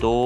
2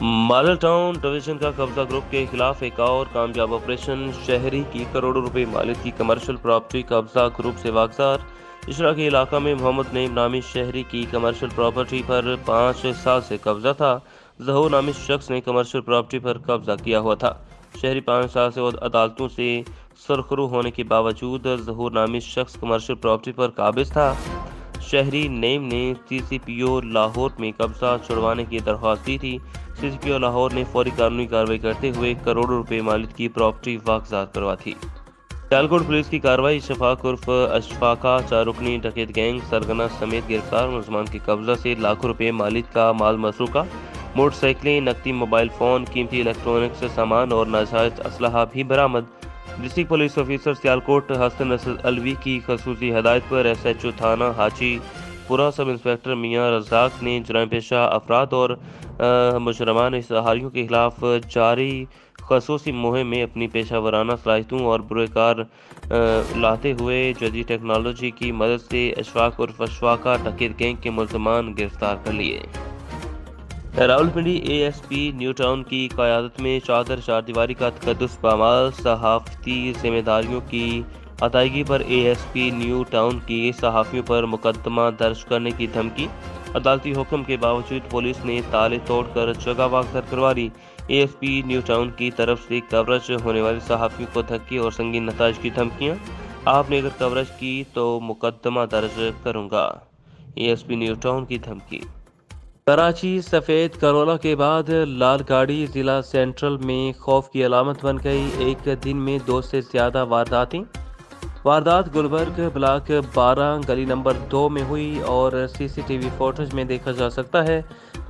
model town division کا قبضہ group کے خلاف ایک اور کامیاب آپریشن، شہری کی کروڑوں روپے مالیت کی کمرشل پراپرٹی قبضہ گروپ سے واگزار۔ اشرا کے علاقہ میں محمد نعیم نامی شہری کی کمرشل پراپرٹی پر 5 سال سے قبضہ تھا۔ ظہور نامی شخص نے کمرشل پراپرٹی پر قبضہ کیا ہوا تھا۔ شہری 5 سال سے عدالتوں سے سرخرو ہونے کے باوجود ظہور نامی شخص کمرشل پراپرٹی پر قابض تھا۔ شہری نعیم نے سی سی پی او لاہور میں قبضہ چھڑوانے کی درخواست دی تھی۔ سی سی پی او لاہور نے فوری قانونی کارروائی کرتے ہوئے کروڑوں روپے مالیت کی پراپرٹی واگزار کروا تھی۔ سیالکوٹ پولیس کی کارروائی، شفاق عرف اشفاقہ 4 رکنی ڈکیت گینگ سرگنا سمیت گرفتار، ملزمان کے قبضہ سے لاکھوں روپے مالیت کا مال مسروقہ، موٹر سائیکلیں، نقدی موبائل فون، قیمتی الیکٹرانکس سامان اور ناجائز اسلحہ بھی برآمد۔ ڈسٹرکٹ پولیس آفیسر سیالکوٹ حسن اسد الوی کی خصوصی ہدایت پر ایس ایچ او تھانہ حاجی پورہ سب انسپکٹر میاں رزاق نے جرائم پیشہ افراد اور مجرمان اشتہاریوں کے خلاف جاری خصوصی مہم میں اپنی پیشہ ورانہ صلاحیتوں اور بروئے کار لاتے ہوئے جدید ٹیکنالوجی کی مدد سے اشفاق عرف اشفاقہ ڈکیت گینگ کے ملزمان گرفتار کر لیے۔ راولپنڈی اے ایس پی نیو ٹاؤن کی قیادت میں چار دیواری کا تقدس پامال، صحافتی ذمہ داریوں کی ادائیگی پر A S P New Town کی صحافیوں پر مقدمہ درج کرنے کی دھمکی، عدالتی حکم کے باوجود پولیس نے تالے توڑ کر جگہ واگزار کروا لی۔ اے ایس پی نیو ٹاؤن کی طرف سے کوریج ہونے والے صحافیوں کو دھکے اور سنگین نتائج کی دھمکیاں، آپ نے اگر کوریج کی تو مقدمہ درج کروں گا، A S P New Town کی دھمکی۔ کراچی سفید کرولا کے بعد لال گاڑی ضلع سینٹرل میں خوف کی علامت بن گئی۔ ایک دن میں 2 سے زیادہ واردات گلبرگ بلاک 12 گلی نمبر 2 میں ہوئی اور سی سی ٹی وی فوٹیج میں دیکھا جا سکتا ہے۔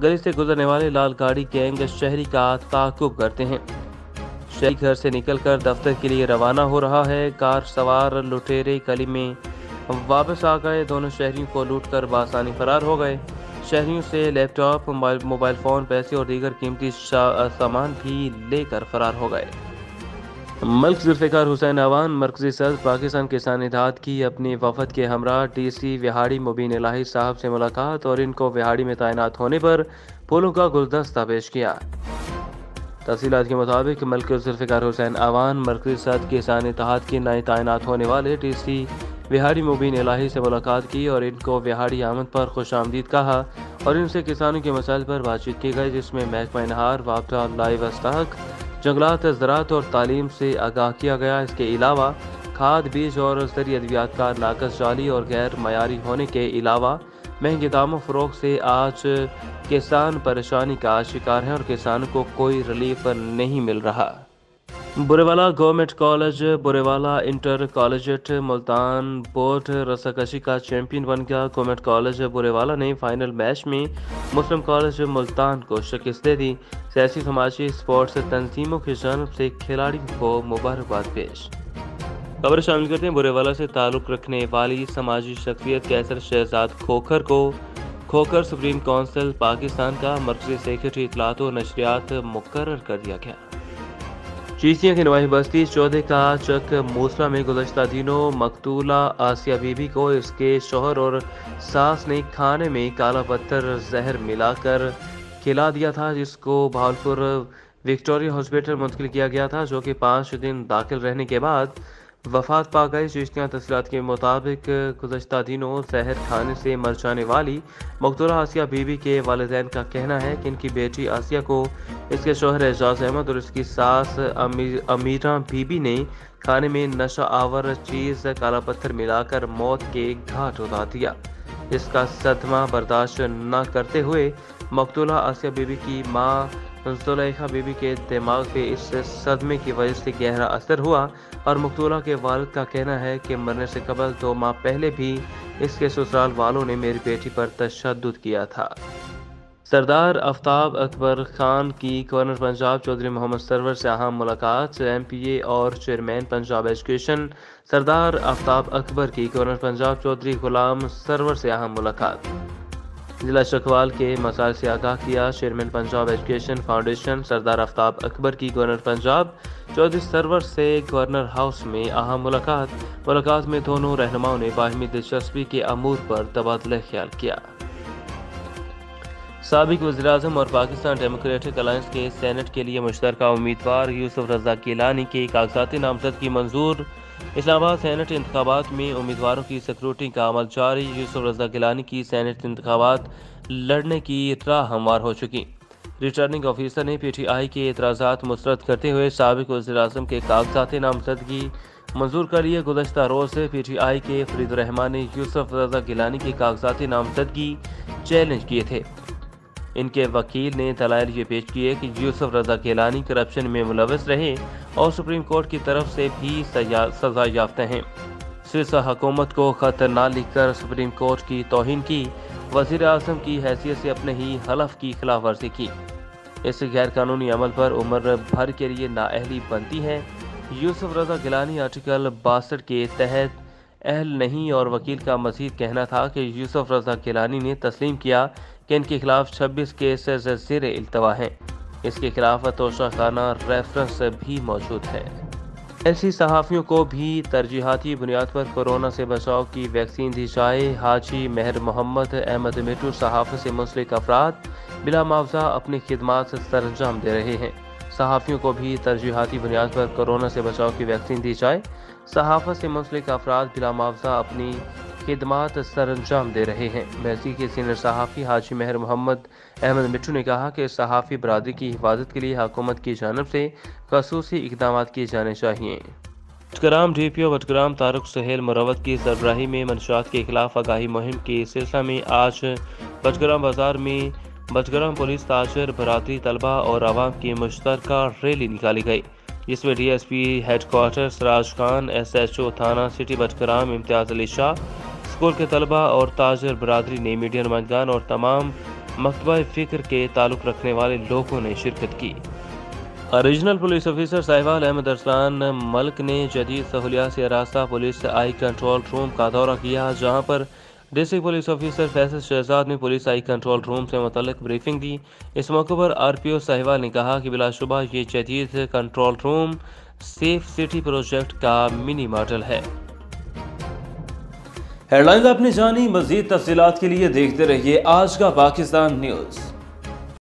گلی سے گزرنے والے لال گاڑی گینگ شہری کا تعاقب کرتے ہیں۔ شہری گھر سے نکل کر دفتر کے لیے روانہ ہو رہا ہے۔ کار سوار لٹیرے گلی میں واپس آ گئے، دونوں شہریوں کو لوٹ کر بآسانی فرار ہو گئے۔ شہریوں سے لیپ ٹاپ، موبائل فون، پیسے اور دیگر قیمتی سامان بھی لے کر فرار ہو گئے۔ ملک ذوالفقار حسین اعوان مرکزی صدر پاکستان کسان اتحاد کی اپنے وفد کے ہمراہ ڈی سی وہاڑی مبین الہی صاحب سے ملاقات اور ان کو وہاڑی میں تعینات ہونے پر پھولوں کا گلدستہ پیش کیا۔ تفصیلات کے مطابق ملک ذوالفقار حسین اعوان مرکزی صدر کسان اتحاد کے نئے تعینات ہونے والے ڈی سی وہاڑی مبین الہی سے ملاقات کی اور ان کو وہاڑی آمد پر خوش آمدید کہا اور ان سے کسانوں کے مسائل پر بات چیت کی گئی، جس میں محکمہ نہار، وابستہ لائیو اسٹاک، جنگلات، زراعت اور تعلیم سے آگاہ کیا گیا۔ اس کے علاوہ کھاد، بیج اور زرعی ادویات کا ناقص، جعلی اور غیر معیاری ہونے کے علاوہ مہنگے داموں فروغ سے آج کسان پریشانی کا شکار ہیں اور کسانوں کو کوئی ریلیف نہیں مل رہا۔ Burewala government college Burewala inter collegiate Multan board رساکشی کا چیمپئن بن گیا۔ گورنمنٹ کالج بوریوالہ نے فائنل میچ میں مسلم کالج ملتان کو شکست دے دی۔ سیاسی، سماجی، اسپورٹس تنظیموں کی جانب سے کھلاڑیوں کو مبارکباد پیش۔ خبر شامل کرتے ہیں بوریوالہ سے تعلق رکھنے والی سماجی شخصیت کیسر شہزاد کھوکھر کو کھوکھر سپریم کونسل پاکستان کا مرکزی سیکرٹری اطلاعات و نشریات مقرر کر دیا گیا۔ چیچیاں کی نواحی بستی چودھے کا چک موسلا میں گزشتہ دنوں مقتولہ آسیہ بی بی کو اس کے شوہر اور ساس نے کھانے میں کالا پتھر زہر ملا کر کھلا دیا تھا، جس کو بہاولپور وکٹوریہ ہاسپٹل منتقل کیا گیا تھا، جو کہ 5 دن داخل رہنے کے بعد وفات پا گئی۔ چشتیاں تفصیلات کے مطابق گزشتہ دنوں زہر کھانے سے مر جانے والی مقتولہ آسیہ بی بی کے والدین کا کہنا ہے کہ ان کی بیٹی آسیہ کو اس کے شوہر اعجاز احمد اور اس کی ساس امیرہ بی بی نے کھانے میں نشہ آور چیز کالا پتھر ملا کر موت کے گھاٹ اتار دیا۔ اس کا صدمہ برداشت نہ کرتے ہوئے مقتولہ آسیہ بی بی کی ماں زلیخا بی بی کے دماغ پہ اس صدمے کی وجہ سے گہرا اثر ہوا اور مقتولہ کے والد کا کہنا ہے کہ مرنے سے قبل 2 ماہ پہلے بھی اس کے سسرال والوں نے میری بیٹی پر تشدد کیا تھا۔ سردار آفتاب اکبر خان کی گورنر پنجاب چودھری محمد سرور سے اہم ملاقات۔ ایم پی اے اور چیئرمین پنجاب ایجوکیشن سردار آفتاب اکبر کی گورنر پنجاب چودھری غلام سرور سے اہم ملاقات۔ ضلع چکوال کے مسائل سے آگاہ کیا۔ چیئرمین پنجاب ایجوکیشن فاؤنڈیشن سردار آفتاب اکبر کی گورنر پنجاب چودھری سرور سے گورنر ہاؤس میں اہم ملاقات میں دونوں رہنماؤں نے باہمی دلچسپی کے امور پر تبادلہ خیال کیا۔ سابق وزیراعظم اور پاکستان ڈیموکریٹک الائنس کے سینٹ کے لیے مشترکہ امیدوار یوسف رضا گیلانی کے کاغذاتی نامزدگی منظور۔ اسلام آباد سینٹ انتخابات میں امیدواروں کی سکروٹنگ کا عمل جاری۔ یوسف رضا گیلانی کی سینٹ انتخابات لڑنے کی راہ ہموار ہو چکی۔ ریٹرننگ آفیسر نے پی ٹی آئی کے اعتراضات مسترد کرتے ہوئے سابق وزیراعظم کے کاغذاتی نامزدگی منظور کر لیے۔ گزشتہ روز سے پی ٹی آئی کے فرید الرحمان نے یوسف رضا گیلانی کے کاغذاتی نامزدگی چیلنج کیے تھے۔ ان کے وکیل نے دلائل یہ پیش کیے کہ یوسف رضا گیلانی کرپشن میں ملوث رہے اور سپریم کورٹ کی طرف سے بھی سزا یافتہ ہیں۔ سرسا حکومت کو خط نہ لکھ کر سپریم کورٹ کی توہین کی، وزیر اعظم کی حیثیت سے اپنے ہی حلف کی خلاف ورزی کی۔ اس غیر قانونی عمل پر عمر بھر کے لیے نااہلی بنتی ہے۔ یوسف رضا گیلانی آرٹیکل 62 کے تحت اہل نہیں، اور وکیل کا مزید کہنا تھا کہ یوسف رضا گیلانی نے تسلیم کیا کہ ان کے خلاف 26 کیسز زیر التوا ہیں۔ اس کے خلاف توشہ خانہ ریفرنس بھی موجود ہے۔ ایسی صحافیوں کو بھی ترجیحاتی بنیاد پر کورونا سے بچاؤ کی ویکسین دی جائے۔ حاجی مہر محمد احمد مٹو صحافت سے منسلک افراد بلا معاوضہ اپنی خدمات سر انجام دے رہے ہیں۔ صحافیوں کو بھی ترجیحاتی بنیاد پر کورونا سے بچاؤ کی ویکسین دی جائے۔ صحافت سے منسلک افراد بلا معاوضہ اپنی خدمات سر انجام دے رہے ہیں۔ میسی کے سینئر صحافی حاجی مہر محمد احمد مٹو نے کہا کہ صحافی برادری کی حفاظت کے لیے حکومت کی جانب سے خصوصی اقدامات کیے جانے چاہیے۔ بٹگرام ڈی پی او بٹگرام طارق سہیل مروت کی سربراہی میں منشیات کے خلاف آگاہی مہم کے سلسلہ میں آج بٹگرام بازار میں بٹگرام پولیس، تاجر برادری، طلبہ اور عوام کی مشترکہ ریلی نکالی گئی، جس میں D S P head quarter Siraj Khan, S H O تھانہ سٹی بٹگرام امتیاز علی شاہ، اسکول کے طلبہ اور تاجر برادری نے، میڈیا نمائندگان اور تمام مکتبہ فکر کے تعلق رکھنے والے لوگوں نے شرکت کی۔ Regional police officer Sahiwal Ahmad Arsalan Malik نے جدید سہولیات سے آراستہ پولیس آئی کنٹرول روم کا دورہ کیا، جہاں پر district police officer Faisal Shahzad نے پولیس آئی کنٹرول روم سے متعلق بریفنگ دی۔ اس موقع پر آر پی او ساہیوال نے کہا کہ بلا شبہ یہ جدید control room safe city project کا منی ماڈل ہے۔ ہیڈ لائنز اپنی جانی، مزید تفصیلات کے لیے دیکھتے رہیے آج کا پاکستان نیوز۔